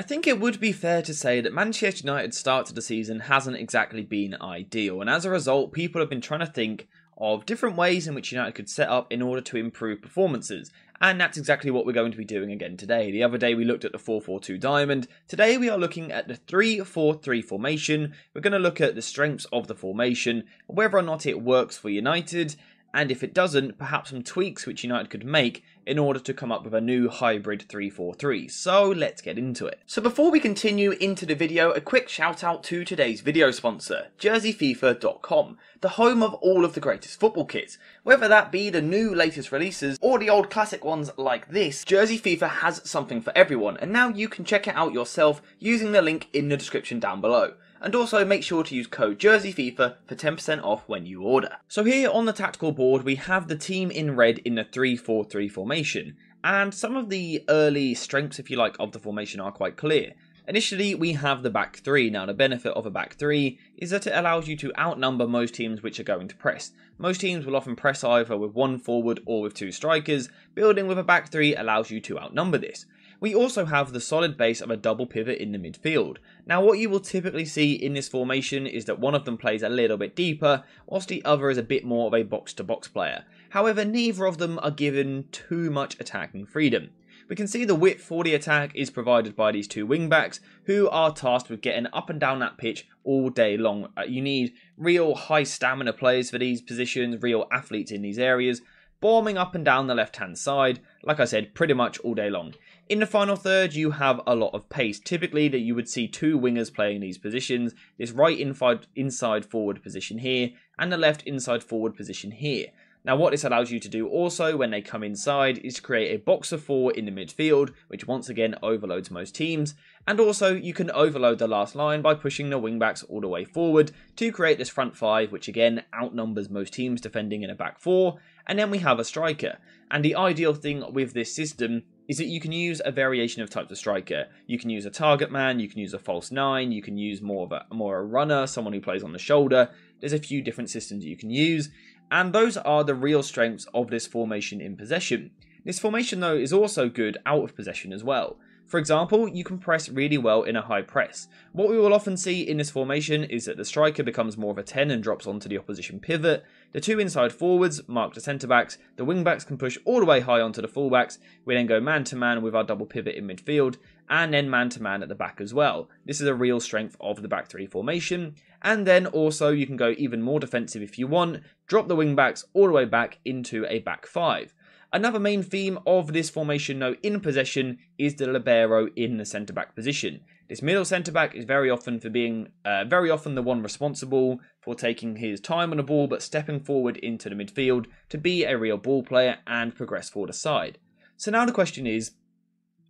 I think it would be fair to say that Manchester United's start to the season hasn't exactly been ideal, and as a result, people have been trying to think of different ways in which United could set up in order to improve performances, and that's exactly what we're going to be doing again today. The other day we looked at the 4-4-2 diamond, today we are looking at the 3-4-3 formation. We're going to look at the strengths of the formation, whether or not it works for United, and if it doesn't, perhaps some tweaks which United could make in order to come up with a new hybrid 3-4-3. So let's get into it. So before we continue into the video, a quick shout out to today's video sponsor, JerseyFifa.com, the home of all of the greatest football kits. Whether that be the new latest releases or the old classic ones like this, Jersey FIFA has something for everyone, and now you can check it out yourself using the link in the description down below. And also make sure to use code JerseyFIFA for 10% off when you order. So here on the tactical board we have the team in red in the 3-4-3 formation, and some of the early strengths, if you like, of the formation are quite clear. Initially we have the back three. Now the benefit of a back three is that it allows you to outnumber most teams which are going to press. Most teams will often press either with one forward or with two strikers. Building with a back three allows you to outnumber this. We also have the solid base of a double pivot in the midfield. Now what you will typically see in this formation is that one of them plays a little bit deeper, whilst the other is a bit more of a box-to-box player. However, neither of them are given too much attacking freedom. We can see the width for the attack is provided by these two wing-backs, who are tasked with getting up and down that pitch all day long. You need real high stamina players for these positions, real athletes in these areas, bombing up and down the left-hand side, like I said, pretty much all day long. In the final third, you have a lot of pace. Typically, that you would see two wingers playing these positions, this right inside forward position here, and the left inside forward position here. Now what this allows you to do also when they come inside is to create a box of four in the midfield, which once again overloads most teams, and also you can overload the last line by pushing the wingbacks all the way forward to create this front five, which again outnumbers most teams defending in a back four, and then we have a striker. And the ideal thing with this system is that you can use a variation of types of striker. You can use a target man, you can use a false nine, you can use more a runner, someone who plays on the shoulder. There's a few different systems you can use, and those are the real strengths of this formation in possession. This formation though is also good out of possession as well. For example, you can press really well in a high press. What we will often see in this formation is that the striker becomes more of a 10 and drops onto the opposition pivot. The two inside forwards mark the centre backs. The wing backs can push all the way high onto the full backs. We then go man to man with our double pivot in midfield, and then man to man at the back as well. This is a real strength of the back three formation. And then also you can go even more defensive if you want. Drop the wing backs all the way back into a back five. Another main theme of this formation though in possession is the libero in the centre-back position. This middle centre-back is very often the one responsible for taking his time on the ball but stepping forward into the midfield to be a real ball player and progress forward the side. So now the question is,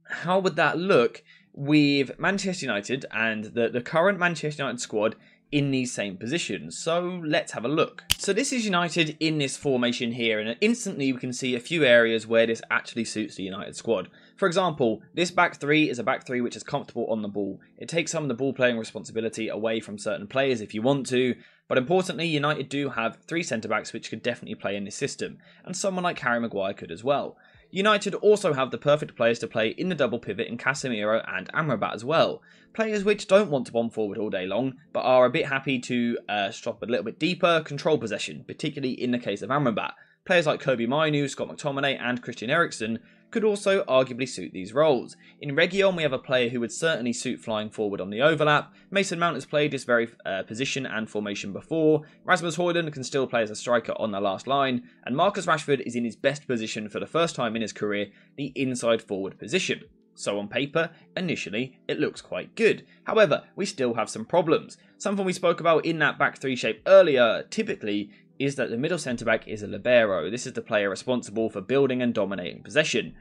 how would that look with Manchester United and the current Manchester United squad in these same positions? So let's have a look. So this is United in this formation here, and instantly we can see a few areas where this actually suits the United squad. For example, this back three is a back three which is comfortable on the ball. It takes some of the ball playing responsibility away from certain players if you want to, but importantly United do have three centre backs which could definitely play in this system, and someone like Harry Maguire could as well. United also have the perfect players to play in the double pivot in Casemiro and Amrabat as well. Players which don't want to bomb forward all day long, but are a bit happy to stop a little bit deeper, control possession, particularly in the case of Amrabat. Players like Kobe Mainu, Scott McTominay and Christian Eriksen could also arguably suit these roles. In Reguilon we have a player who would certainly suit flying forward on the overlap. Mason Mount has played this very position and formation before. Rasmus Højlund can still play as a striker on the last line, and Marcus Rashford is in his best position for the first time in his career, the inside forward position. So on paper, initially, it looks quite good. However, we still have some problems. Something we spoke about in that back three shape earlier, typically, is that the middle centre-back is a libero. This is the player responsible for building and dominating possession.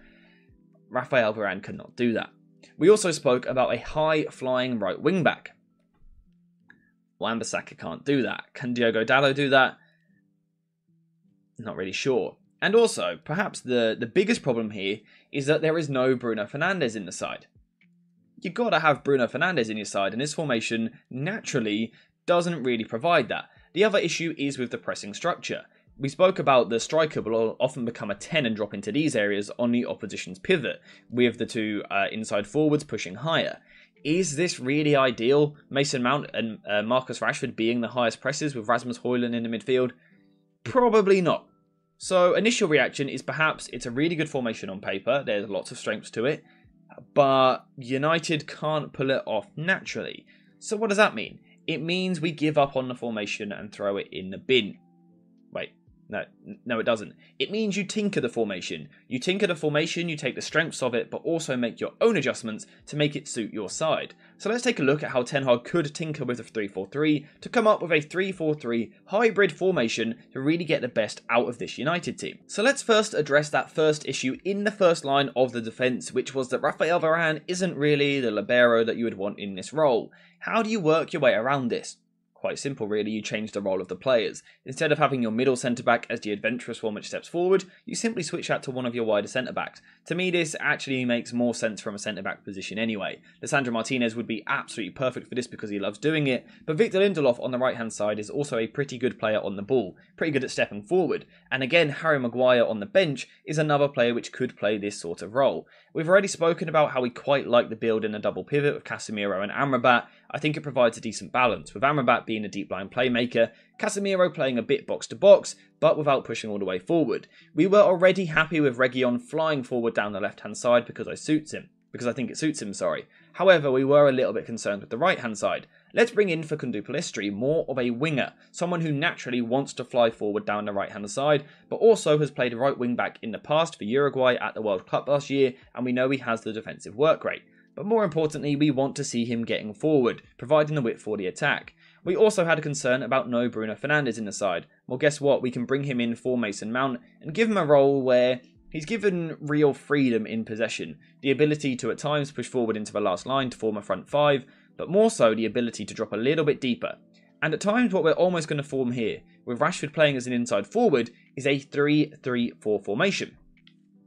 Rafael Varane cannot do that. We also spoke about a high-flying right wing-back. Wan-Bissaka can't do that. Can Diogo Dalot do that? Not really sure. And also, perhaps the biggest problem here is that there is no Bruno Fernandes in the side. You've got to have Bruno Fernandes in your side, and this formation naturally doesn't really provide that. The other issue is with the pressing structure. We spoke about the striker will often become a 10 and drop into these areas on the opposition's pivot, with the two inside forwards pushing higher. Is this really ideal? Mason Mount and Marcus Rashford being the highest presses with Rasmus Højlund in the midfield? Probably not. So initial reaction is perhaps it's a really good formation on paper, there's lots of strengths to it, but United can't pull it off naturally. So what does that mean? It means we give up on the formation and throw it in the bin. Wait. No, it doesn't. It means you tinker the formation. You tinker the formation, you take the strengths of it, but also make your own adjustments to make it suit your side. So let's take a look at how Ten Hag could tinker with a 3-4-3 to come up with a 3-4-3 hybrid formation to really get the best out of this United team. So let's first address that first issue in the first line of the defence, which was that Raphael Varane isn't really the libero that you would want in this role. How do you work your way around this? Quite simple really, you change the role of the players. Instead of having your middle centre-back as the adventurous one which steps forward, you simply switch out to one of your wider centre-backs. To me this actually makes more sense from a centre-back position anyway. Lisandro Martinez would be absolutely perfect for this because he loves doing it, but Victor Lindelof on the right hand side is also a pretty good player on the ball, pretty good at stepping forward, and again Harry Maguire on the bench is another player which could play this sort of role. We've already spoken about how we quite like the build in a double pivot with Casemiro and Amrabat. I think it provides a decent balance, with Amrabat being a deep line playmaker, Casemiro playing a bit box to box, but without pushing all the way forward. We were already happy with Reguilon flying forward down the left hand side because I think it suits him. However, we were a little bit concerned with the right hand side. Let's bring in Facundo Pellistri, more of a winger, someone who naturally wants to fly forward down the right hand side, but also has played right wing back in the past for Uruguay at the World Cup last year, and we know he has the defensive work rate. But more importantly, we want to see him getting forward, providing the width for the attack. We also had a concern about no Bruno Fernandes in the side. Well, guess what? We can bring him in for Mason Mount and give him a role where he's given real freedom in possession. The ability to at times push forward into the last line to form a front five, but more so the ability to drop a little bit deeper. And at times what we're almost going to form here, with Rashford playing as an inside forward, is a 3-3-4 formation.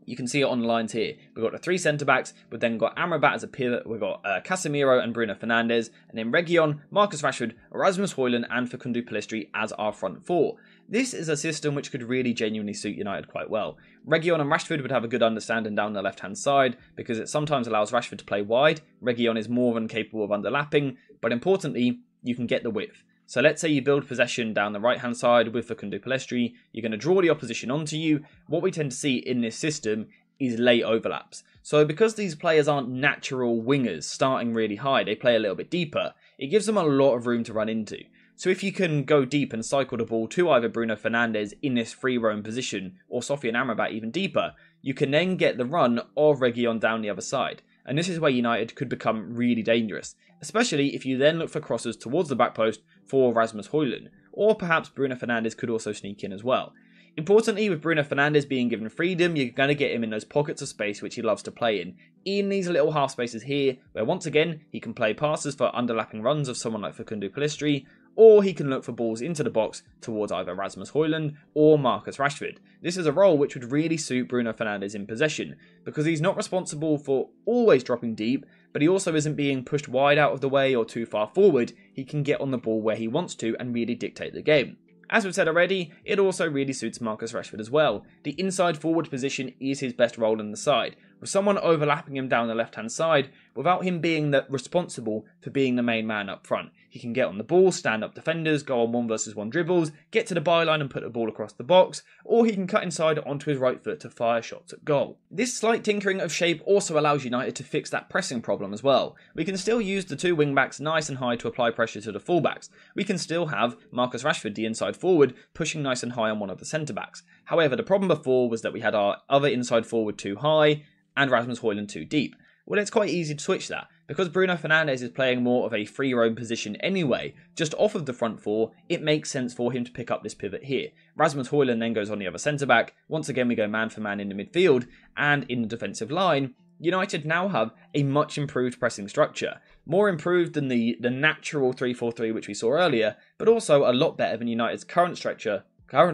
You can see it on the lines here. We've got the three centre-backs, we've then got Amrabat as a pivot, we've got Casemiro and Bruno Fernandes, and then Reguilon, Marcus Rashford, Rasmus Højlund and Facundo Pellistri as our front four. This is a system which could really genuinely suit United quite well. Reguilon and Rashford would have a good understanding down the left-hand side, because it sometimes allows Rashford to play wide. Reguilon is more than capable of underlapping, but importantly, you can get the width. So let's say you build possession down the right-hand side with Facundo Pellistri, you're going to draw the opposition onto you. What we tend to see in this system is late overlaps. So because these players aren't natural wingers starting really high, they play a little bit deeper, it gives them a lot of room to run into. So if you can go deep and cycle the ball to either Bruno Fernandes in this free roam position, or Sofian Amrabat even deeper, you can then get the run of Reguilon down the other side. And this is where United could become really dangerous, especially if you then look for crosses towards the back post for Rasmus Højlund, or perhaps Bruno Fernandes could also sneak in as well. Importantly, with Bruno Fernandes being given freedom, you're going to get him in those pockets of space which he loves to play in these little half spaces here, where once again, he can play passes for underlapping runs of someone like Facundo Pellistri, or he can look for balls into the box towards either Rasmus Højlund or Marcus Rashford. This is a role which would really suit Bruno Fernandes in possession, because he's not responsible for always dropping deep, but he also isn't being pushed wide out of the way or too far forward. He can get on the ball where he wants to and really dictate the game. As we've said already, it also really suits Marcus Rashford as well. The inside forward position is his best role in the side, with someone overlapping him down the left hand side without him being responsible for being the main man up front. He can get on the ball, stand up defenders, go on 1-versus-1 dribbles, get to the byline and put the ball across the box, or he can cut inside onto his right foot to fire shots at goal. This slight tinkering of shape also allows United to fix that pressing problem as well. We can still use the two wing-backs nice and high to apply pressure to the full-backs. We can still have Marcus Rashford, the inside forward, pushing nice and high on one of the centre-backs. However, the problem before was that we had our other inside forward too high and Rasmus Højlund too deep. Well, it's quite easy to switch that. Because Bruno Fernandes is playing more of a free roam position anyway, just off of the front four, it makes sense for him to pick up this pivot here. Rasmus Højlund then goes on the other centre-back. Once again, we go man for man in the midfield, and in the defensive line, United now have a much improved pressing structure. More improved than the natural 3-4-3 which we saw earlier, but also a lot better than United's current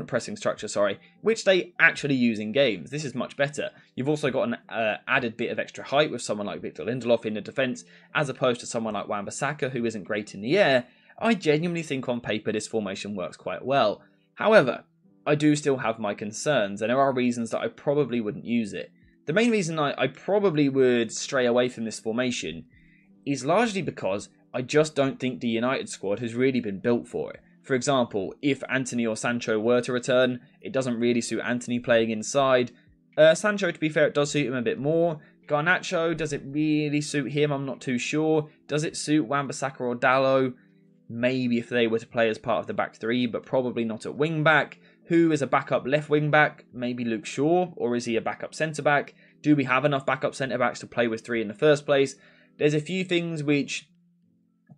pressing structure, which they actually use in games. This is much better. You've also got an added bit of extra height with someone like Victor Lindelof in the defence, as opposed to someone like Wan-Bissaka, who isn't great in the air. I genuinely think on paper this formation works quite well. However, I do still have my concerns, and there are reasons that I probably wouldn't use it. The main reason I probably would stray away from this formation is largely because I just don't think the United squad has really been built for it. For example, if Anthony or Sancho were to return, it doesn't really suit Anthony playing inside. Sancho, to be fair, it does suit him a bit more. Garnacho, does it really suit him? I'm not too sure. Does it suit Wan-Bissaka or Dalot? Maybe if they were to play as part of the back three, but probably not at wing back. Who is a backup left wing back? Maybe Luke Shaw, or is he a backup centre back? Do we have enough backup centre backs to play with three in the first place? There's a few things which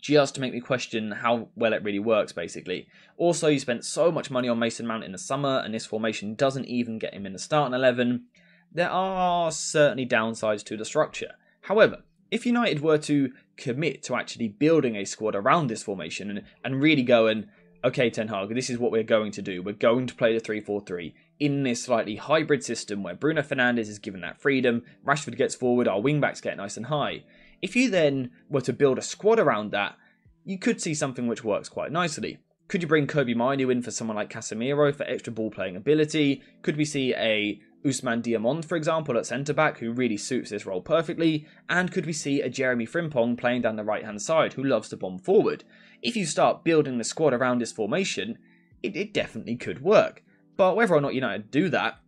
just make me question how well it really works, basically. Also, you spent so much money on Mason Mount in the summer, and this formation doesn't even get him in the starting 11. There are certainly downsides to the structure. However, if United were to commit to actually building a squad around this formation and really going, okay, Ten Hag, this is what we're going to do. We're going to play the 3-4-3 in this slightly hybrid system where Bruno Fernandes is given that freedom, Rashford gets forward, our wing-backs get nice and high. If you then were to build a squad around that, you could see something which works quite nicely. Could you bring Kobe Mainoo in for someone like Casemiro for extra ball-playing ability? Could we see a Ousmane Diamond, for example, at centre-back, who really suits this role perfectly? And could we see a Jeremy Frimpong playing down the right-hand side, who loves to bomb forward? If you start building the squad around this formation, it definitely could work. But whether or not United do that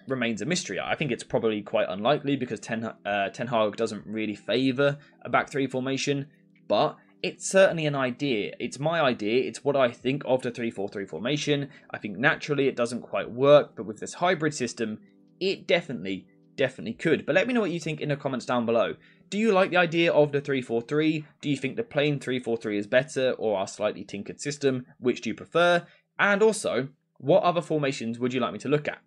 remains a mystery. I think it's probably quite unlikely because Ten Hag doesn't really favour a back three formation, but it's certainly an idea. It's my idea. It's what I think of the 3-4-3 formation. I think naturally it doesn't quite work, but with this hybrid system, it definitely could. But let me know what you think in the comments down below. Do you like the idea of the 3-4-3? Do you think the plain 3-4-3 is better, or our slightly tinkered system? Which do you prefer? And also, what other formations would you like me to look at?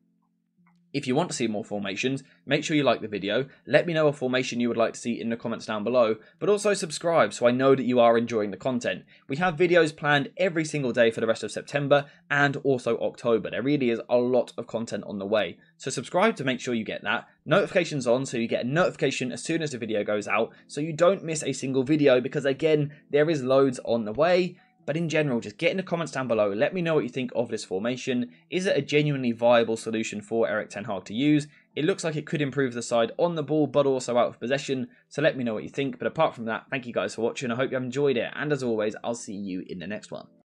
If you want to see more formations, make sure you like the video, let me know a formation you would like to see in the comments down below, but also subscribe so I know that you are enjoying the content. We have videos planned every single day for the rest of September and also October. There really is a lot of content on the way. So subscribe to make sure you get that. Notifications on so you get a notification as soon as the video goes out so you don't miss a single video because again, there is loads on the way. But in general, just get in the comments down below. Let me know what you think of this formation. Is it a genuinely viable solution for Erik Ten Hag to use? It looks like it could improve the side on the ball, but also out of possession. So let me know what you think. But apart from that, thank you guys for watching. I hope you have enjoyed it. And as always, I'll see you in the next one.